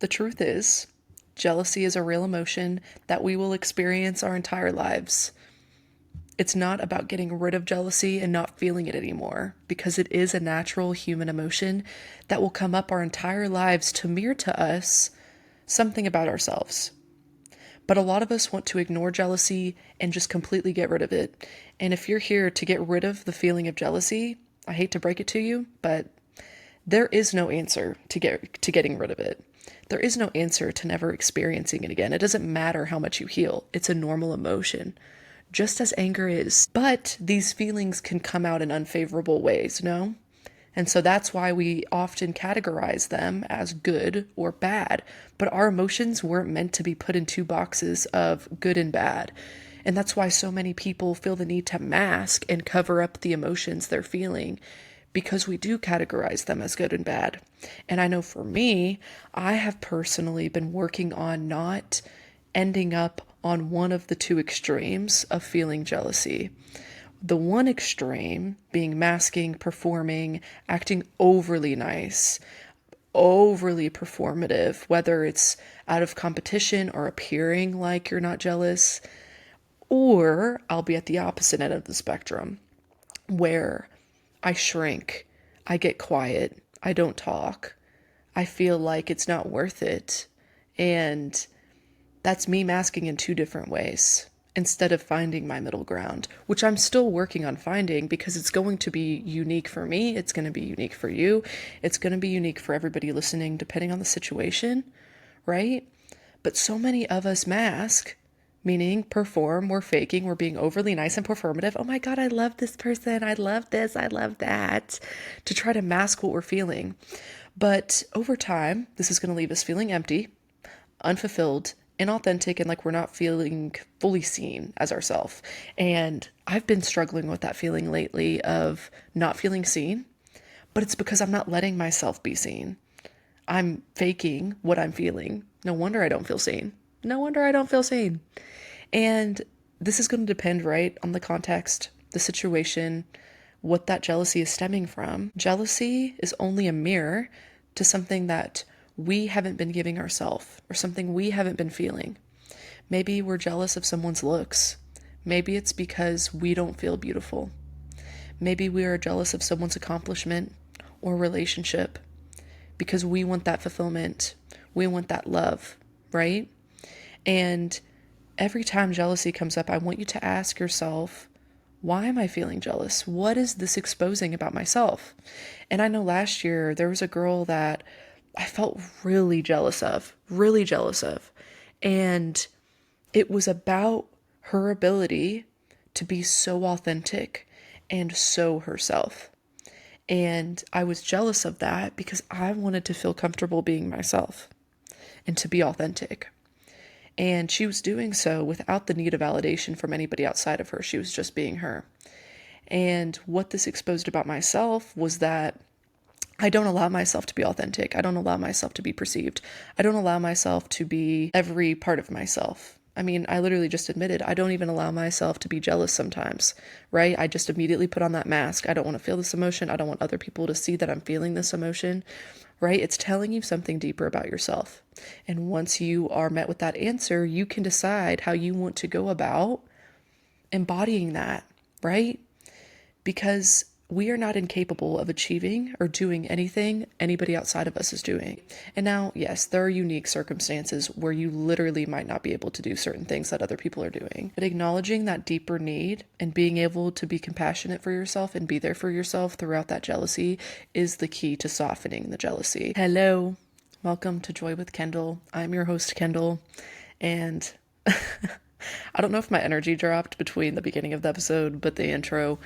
The truth is, jealousy is a real emotion that we will experience our entire lives. It's not about getting rid of jealousy and not feeling it anymore, because it is a natural human emotion that will come up our entire lives to mirror to us something about ourselves. But a lot of us want to ignore jealousy and just completely get rid of it. And if you're here to get rid of the feeling of jealousy, I hate to break it to you, but there is no answer to getting rid of it. There is no answer to never experiencing it again. It doesn't matter how much you heal. It's a normal emotion, just as anger is. But these feelings can come out in unfavorable ways, no? And so that's why we often categorize them as good or bad. But our emotions weren't meant to be put in two boxes of good and bad. And that's why so many people feel the need to mask and cover up the emotions they're feeling, because we do categorize them as good and bad. And I know for me, I have personally been working on not ending up on one of the two extremes of feeling jealousy. The one extreme being masking, performing, acting overly nice, overly performative, whether it's out of competition or appearing like you're not jealous, or I'll be at the opposite end of the spectrum where I shrink, I get quiet, I don't talk, I feel like it's not worth it. And that's me masking in two different ways instead of finding my middle ground, which I'm still working on finding because it's going to be unique for me. It's going to be unique for you. It's going to be unique for everybody listening, depending on the situation, right? But so many of us mask, meaning perform, we're faking, we're being overly nice and performative. Oh my God, I love this person. I love this. I love that. To try to mask what we're feeling. But over time, this is going to leave us feeling empty, unfulfilled, inauthentic, and like we're not feeling fully seen as ourselves. And I've been struggling with that feeling lately of not feeling seen, but it's because I'm not letting myself be seen. I'm faking what I'm feeling. No wonder I don't feel seen. No wonder I don't feel seen. And this is going to depend, right, on the context, the situation, what that jealousy is stemming from. Jealousy is only a mirror to something that we haven't been giving ourselves or something we haven't been feeling. Maybe we're jealous of someone's looks. Maybe it's because we don't feel beautiful. Maybe we are jealous of someone's accomplishment or relationship because we want that fulfillment. We want that love, right? And every time jealousy comes up, I want you to ask yourself, why am I feeling jealous? What is this exposing about myself? And I know last year there was a girl that I felt really jealous of, really jealous of. And it was about her ability to be so authentic and so herself. And I was jealous of that because I wanted to feel comfortable being myself and to be authentic. And she was doing so without the need of validation from anybody outside of her. She was just being her. And what this exposed about myself was that I don't allow myself to be authentic. I don't allow myself to be perceived. I don't allow myself to be every part of myself. I mean, I literally just admitted I don't even allow myself to be jealous sometimes, right? I just immediately put on that mask. I don't want to feel this emotion. I don't want other people to see that I'm feeling this emotion, right? It's telling you something deeper about yourself. And once you are met with that answer, you can decide how you want to go about embodying that, right? Because we are not incapable of achieving or doing anything anybody outside of us is doing. And now, yes, there are unique circumstances where you literally might not be able to do certain things that other people are doing. But acknowledging that deeper need and being able to be compassionate for yourself and be there for yourself throughout that jealousy is the key to softening the jealousy. Hello, welcome to Joy with Kendall. I'm your host, Kendall, and I don't know if my energy dropped between the beginning of the episode, but the intro.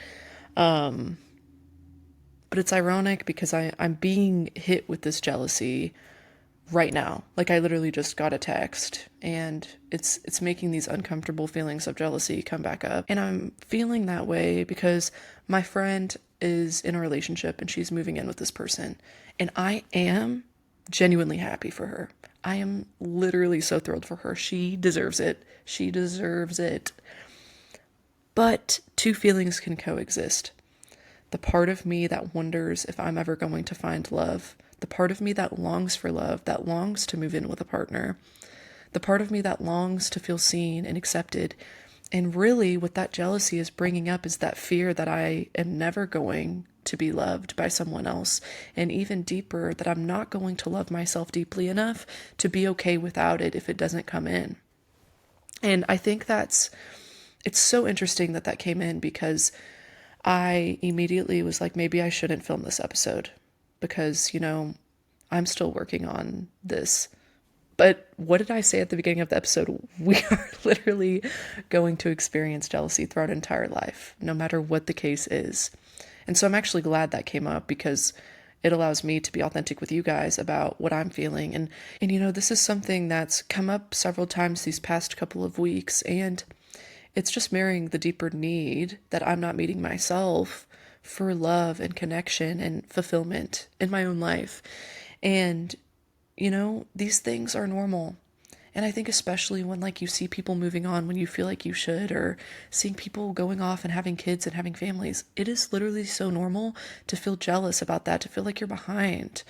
But it's ironic because I'm being hit with this jealousy right now. Like I literally just got a text and it's making these uncomfortable feelings of jealousy come back up. And I'm feeling that way because my friend is in a relationship and she's moving in with this person. And I am genuinely happy for her. I am literally so thrilled for her. She deserves it. She deserves it. But two feelings can coexist. The part of me that wonders if I'm ever going to find love the part of me that longs for love, that longs to move in with a partner, the part of me that longs to feel seen and accepted. And really, what that jealousy is bringing up is that fear that I am never going to be loved by someone else. And even deeper, that I'm not going to love myself deeply enough to be okay without it if it doesn't come in. And I think it's so interesting that that came in, because I immediately was like, maybe I shouldn't film this episode because, I'm still working on this. But what did I say at the beginning of the episode? We are literally going to experience jealousy throughout our entire life, no matter what the case is. And so I'm actually glad that came up, because it allows me to be authentic with you guys about what I'm feeling. And this is something that's come up several times these past couple of weeks, and it's just mirroring the deeper need that I'm not meeting myself for love and connection and fulfillment in my own life. And these things are normal. And I think especially when you see people moving on when you feel like you should, or seeing people going off and having kids and having families, it is literally so normal to feel jealous about that, to feel like you're behind,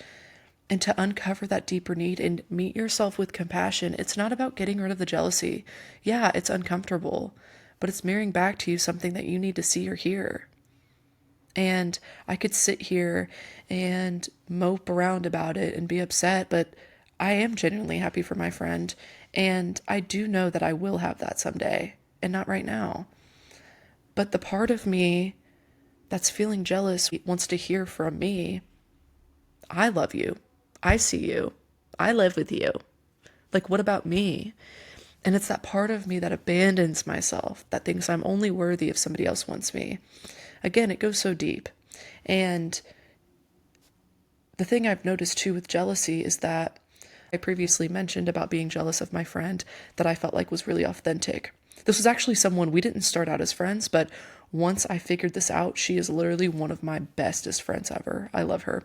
and to uncover that deeper need and meet yourself with compassion. It's not about getting rid of the jealousy. Yeah, it's uncomfortable, but it's mirroring back to you something that you need to see or hear. And I could sit here and mope around about it and be upset, but I am genuinely happy for my friend. And I do know that I will have that someday, and not right now. But the part of me that's feeling jealous wants to hear from me, I love you. I see you. I live with you. What about me? And it's that part of me that abandons myself, that thinks I'm only worthy if somebody else wants me. Again, it goes so deep. And the thing I've noticed too with jealousy is that I previously mentioned about being jealous of my friend that I felt like was really authentic. This was actually someone, we didn't start out as friends, but once I figured this out, she is literally one of my bestest friends ever. I love her.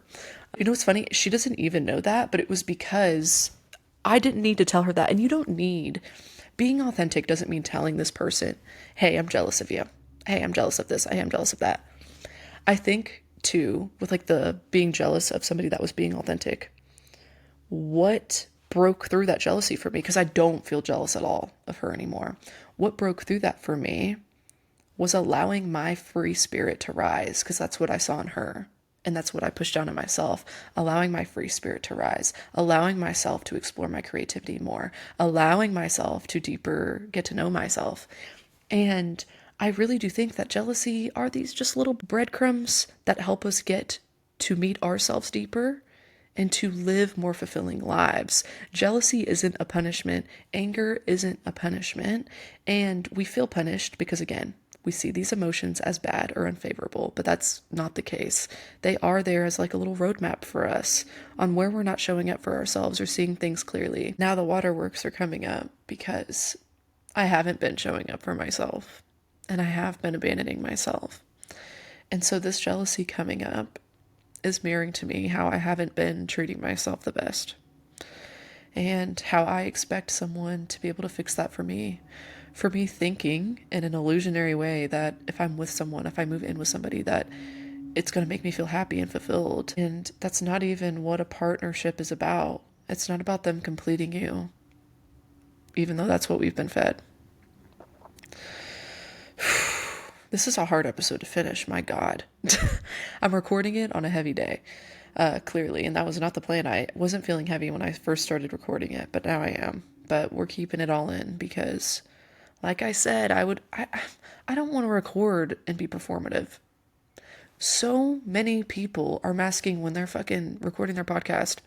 What's funny? She doesn't even know that, but it was because I didn't need to tell her that. And you don't need, being authentic doesn't mean telling this person, hey, I'm jealous of you. Hey, I'm jealous of this. I am jealous of that. I think too, with the being jealous of somebody that was being authentic, what broke through that jealousy for me, because I don't feel jealous at all of her anymore. What broke through that for me was allowing my free spirit to rise, because that's what I saw in her. And that's what I pushed down in myself, allowing my free spirit to rise, allowing myself to explore my creativity more, allowing myself to deeper get to know myself. And I really do think that jealousy are these just little breadcrumbs that help us get to meet ourselves deeper and to live more fulfilling lives. Jealousy isn't a punishment. Anger isn't a punishment. And we feel punished because, again, we see these emotions as bad or unfavorable, but that's not the case. They are there as a little roadmap for us on where we're not showing up for ourselves or seeing things clearly. Now the waterworks are coming up because I haven't been showing up for myself, and I have been abandoning myself. And so this jealousy coming up is mirroring to me how I haven't been treating myself the best, and how I expect someone to be able to fix that for me. For me thinking in an illusionary way that if I'm with someone, if I move in with somebody, that it's going to make me feel happy and fulfilled. And that's not even what a partnership is about. It's not about them completing you, even though that's what we've been fed. This is a hard episode to finish, my God. I'm recording it on a heavy day, clearly, and that was not the plan. I wasn't feeling heavy when I first started recording it, but now I am. But we're keeping it all in because, like I said, I don't want to record and be performative. So many people are masking when they're fucking recording their podcast.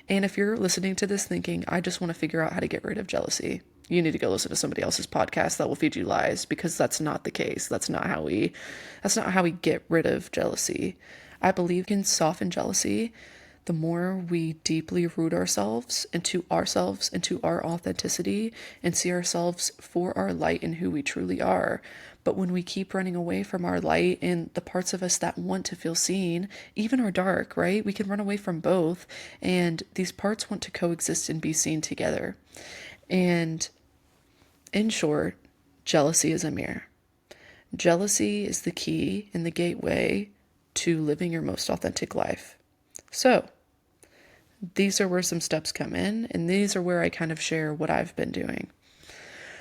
And if you're listening to this thinking, I just want to figure out how to get rid of jealousy, you need to go listen to somebody else's podcast that will feed you lies, because that's not the case. That's not how we get rid of jealousy. I believe we can soften jealousy the more we deeply root ourselves, into our authenticity, and see ourselves for our light and who we truly are. But when we keep running away from our light and the parts of us that want to feel seen, even our dark, right? We can run away from both. And these parts want to coexist and be seen together. And in short, jealousy is a mirror. Jealousy is the key and the gateway to living your most authentic life. So, these are where some steps come in, and these are where I kind of share what I've been doing.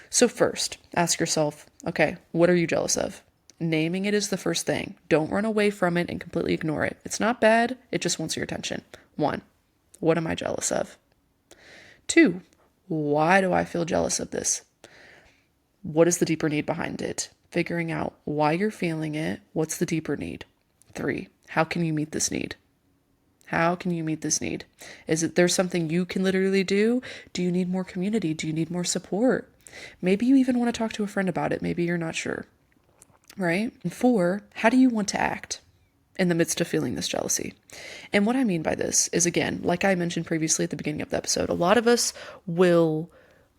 So, first, ask yourself, okay, what are you jealous of? Naming it is the first thing. Don't run away from it and completely ignore it. It's not bad, it just wants your attention. 1, what am I jealous of? 2, why do I feel jealous of this? What is the deeper need behind it? Figuring out why you're feeling it, what's the deeper need? 3, how can you meet this need? How can you meet this need? Is it there's something you can literally do? Do you need more community? Do you need more support? Maybe you even want to talk to a friend about it. Maybe you're not sure, right? And 4, how do you want to act in the midst of feeling this jealousy? And what I mean by this is, again, like I mentioned previously at the beginning of the episode, a lot of us will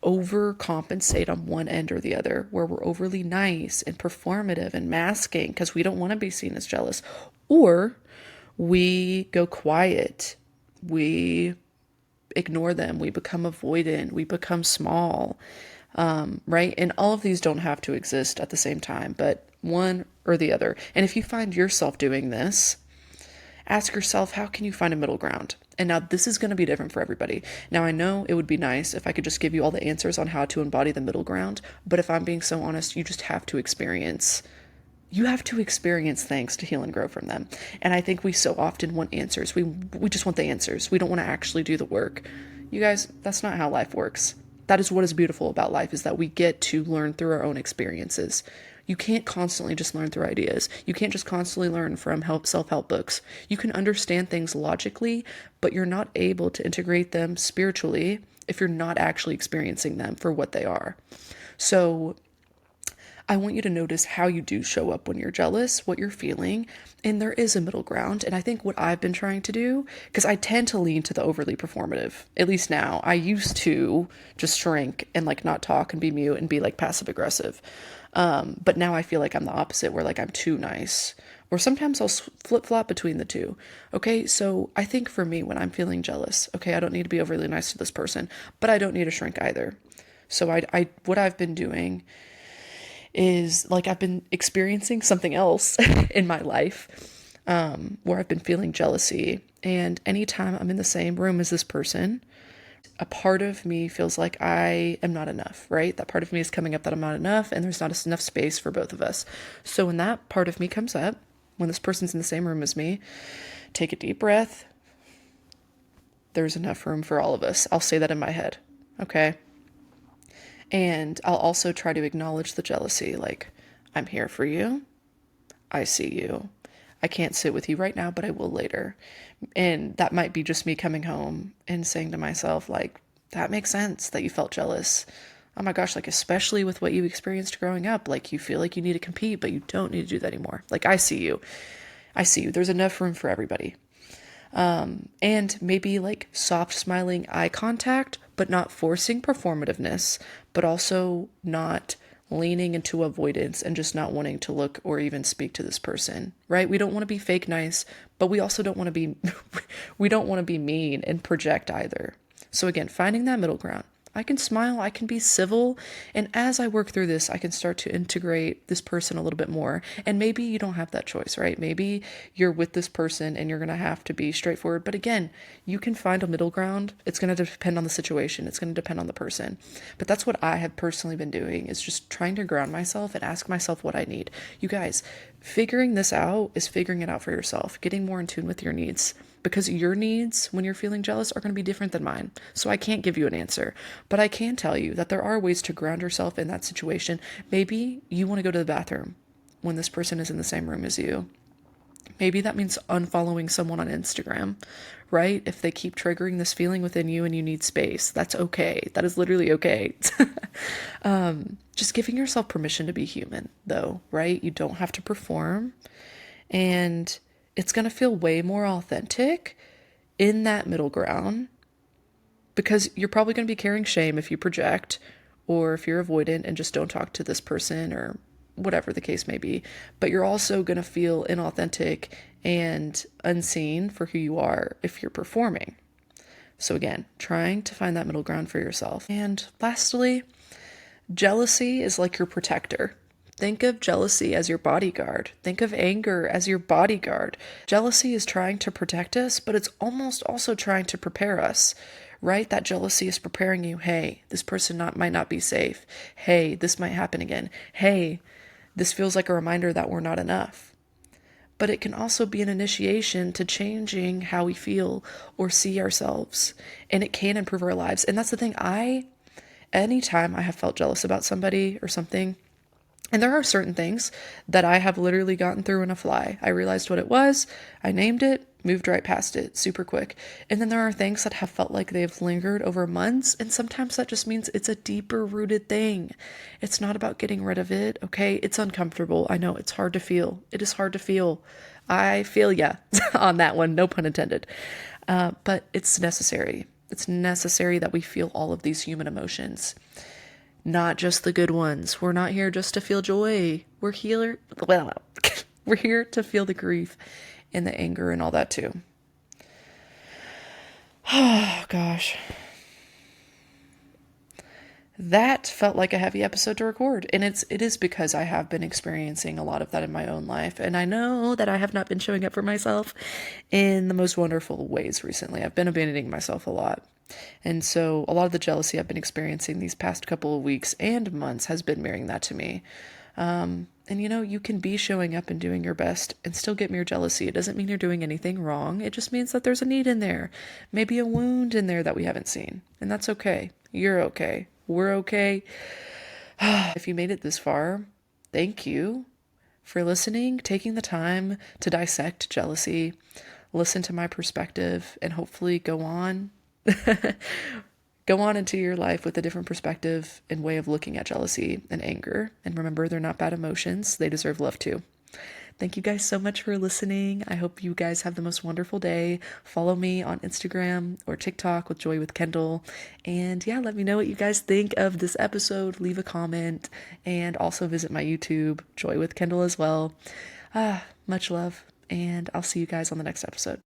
overcompensate on one end or the other, where we're overly nice and performative and masking because we don't want to be seen as jealous. Or we go quiet. We ignore them. We become avoidant. We become small, right? And all of these don't have to exist at the same time, but one or the other. And if you find yourself doing this, ask yourself, how can you find a middle ground? And now this is going to be different for everybody. Now, I know it would be nice if I could just give you all the answers on how to embody the middle ground, but if I'm being so honest, you just have to experience. You have to experience things to heal and grow from them. And I think we so often want answers. We just want the answers. We don't want to actually do the work. You guys, that's not how life works. That is what is beautiful about life, is that we get to learn through our own experiences. You can't constantly just learn through ideas. You can't just constantly learn from self-help books. You can understand things logically, but you're not able to integrate them spiritually if you're not actually experiencing them for what they are. So I want you to notice how you do show up when you're jealous, what you're feeling, and there is a middle ground. And I think what I've been trying to do, because I tend to lean to the overly performative, at least now. I used to just shrink and like not talk and be mute and be like passive aggressive. But now I feel like I'm the opposite, where like I'm too nice. Or sometimes I'll flip-flop between the two. Okay, so I think for me, when I'm feeling jealous, okay, I don't need to be overly nice to this person, but I don't need to shrink either. So what I've been doing is, like, I've been experiencing something else in my life, where I've been feeling jealousy. And anytime I'm in the same room as this person, a part of me feels like I am not enough, right? That part of me is coming up that I'm not enough, and there's not enough space for both of us. So when that part of me comes up, when this person's in the same room as me, take a deep breath. There's enough room for all of us. I'll say that in my head, okay? And I'll also try to acknowledge the jealousy, like, I'm here for you. I see you. I can't sit with you right now, but I will later. And that might be just me coming home and saying to myself, like, that makes sense that you felt jealous. Oh my gosh, like, especially with what you experienced growing up, like, you feel like you need to compete, but you don't need to do that anymore. Like, I see you. I see you. There's enough room for everybody. And maybe like soft smiling eye contact, but not forcing performativeness, but also not leaning into avoidance and just not wanting to look or even speak to this person, right? We don't want to be fake nice, but we also don't want to be, we don't want to be mean and project either. So again, finding that middle ground. I can smile, I can be civil, and as I work through this, I can start to integrate this person a little bit more. And maybe you don't have that choice, right? Maybe you're with this person and you're going to have to be straightforward. But again, you can find a middle ground. It's going to depend on the situation. It's going to depend on the person. But that's what I have personally been doing, is just trying to ground myself and ask myself what I need. You guys, figuring this out is figuring it out for yourself, getting more in tune with your needs. Because your needs when you're feeling jealous are going to be different than mine. So I can't give you an answer. But I can tell you that there are ways to ground yourself in that situation. Maybe you want to go to the bathroom when this person is in the same room as you. Maybe that means unfollowing someone on Instagram, right? If they keep triggering this feeling within you and you need space, that's okay. That is literally okay. Just giving yourself permission to be human, though, right? You don't have to perform. And it's going to feel way more authentic in that middle ground, because you're probably going to be carrying shame if you project, or if you're avoidant and just don't talk to this person, or whatever the case may be. But you're also going to feel inauthentic and unseen for who you are if you're performing. So again, trying to find that middle ground for yourself. And lastly, jealousy is like your protector. Think of jealousy as your bodyguard. Think of anger as your bodyguard. Jealousy is trying to protect us, but it's almost also trying to prepare us, right? That jealousy is preparing you. Hey, this person might not be safe. Hey, this might happen again. Hey, this feels like a reminder that we're not enough. But it can also be an initiation to changing how we feel or see ourselves. And it can improve our lives. And that's the thing. Anytime I have felt jealous about somebody or something, and there are certain things that I have literally gotten through in a fly. I realized what it was, I named it, moved right past it super quick. And then there are things that have felt like they've lingered over months, and sometimes that just means it's a deeper rooted thing. It's not about getting rid of it, okay? It's uncomfortable. I know it's hard to feel. It is hard to feel. I feel ya on that one, no pun intended. But it's necessary. It's necessary that we feel all of these human emotions, not just the good ones. We're not here just to feel joy. We're here to feel the grief and the anger and all that too. Oh gosh. That felt like a heavy episode to record, and it is because I have been experiencing a lot of that in my own life, and I know that I have not been showing up for myself in the most wonderful ways recently. I've been abandoning myself a lot. And so a lot of the jealousy I've been experiencing these past couple of weeks and months has been mirroring that to me. And you can be showing up and doing your best and still get mere jealousy. It doesn't mean you're doing anything wrong. It just means that there's a need in there, maybe a wound in there that we haven't seen. And that's okay. You're okay. We're okay. If you made it this far, thank you for listening, taking the time to dissect jealousy, listen to my perspective, and hopefully go on into your life with a different perspective and way of looking at jealousy and anger. And remember, they're not bad emotions. They deserve love too. Thank you guys so much for listening. I hope you guys have the most wonderful day. Follow me on Instagram or TikTok with Joy with Kendall. And yeah, let me know what you guys think of this episode. Leave a comment and also visit my YouTube, Joy with Kendall as well. Much love, and I'll see you guys on the next episode.